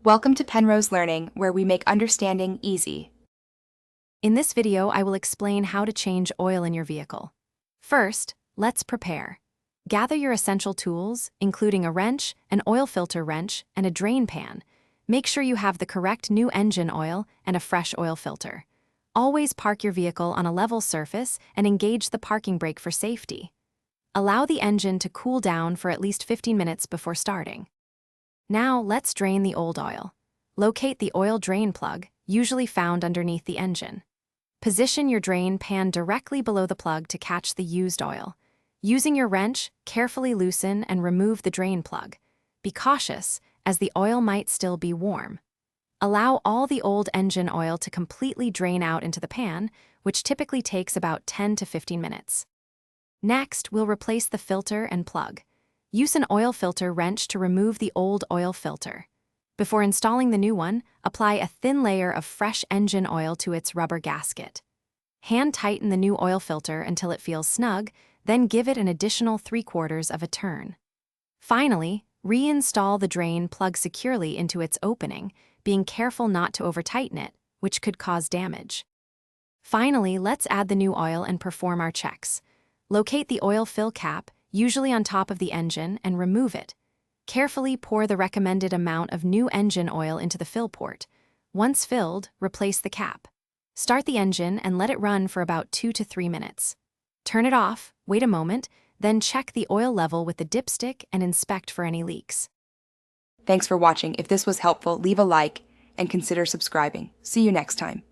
Welcome to Penrose Learning, where we make understanding easy. In this video, I will explain how to change oil in your vehicle. First, let's prepare. Gather your essential tools, including a wrench, an oil filter wrench, and a drain pan. Make sure you have the correct new engine oil and a fresh oil filter. Always park your vehicle on a level surface and engage the parking brake for safety. Allow the engine to cool down for at least 15 minutes before starting. Now, let's drain the old oil. Locate the oil drain plug, usually found underneath the engine. Position your drain pan directly below the plug to catch the used oil. Using your wrench, carefully loosen and remove the drain plug. Be cautious, as the oil might still be warm. Allow all the old engine oil to completely drain out into the pan, which typically takes about 10 to 15 minutes. Next, we'll replace the filter and plug. Use an oil filter wrench to remove the old oil filter. Before installing the new one, apply a thin layer of fresh engine oil to its rubber gasket. Hand tighten the new oil filter until it feels snug, then give it an additional 3/4 of a turn. Finally, reinstall the drain plug securely into its opening, being careful not to over-tighten it, which could cause damage. Finally, let's add the new oil and perform our checks. Locate the oil fill cap, usually on top of the engine, and remove it. Carefully pour the recommended amount of new engine oil into the fill port. Once filled, replace the cap. Start the engine and let it run for about 2 to 3 minutes. Turn it off, wait a moment, then check the oil level with the dipstick and inspect for any leaks. Thanks for watching. If this was helpful, leave a like and consider subscribing. See you next time.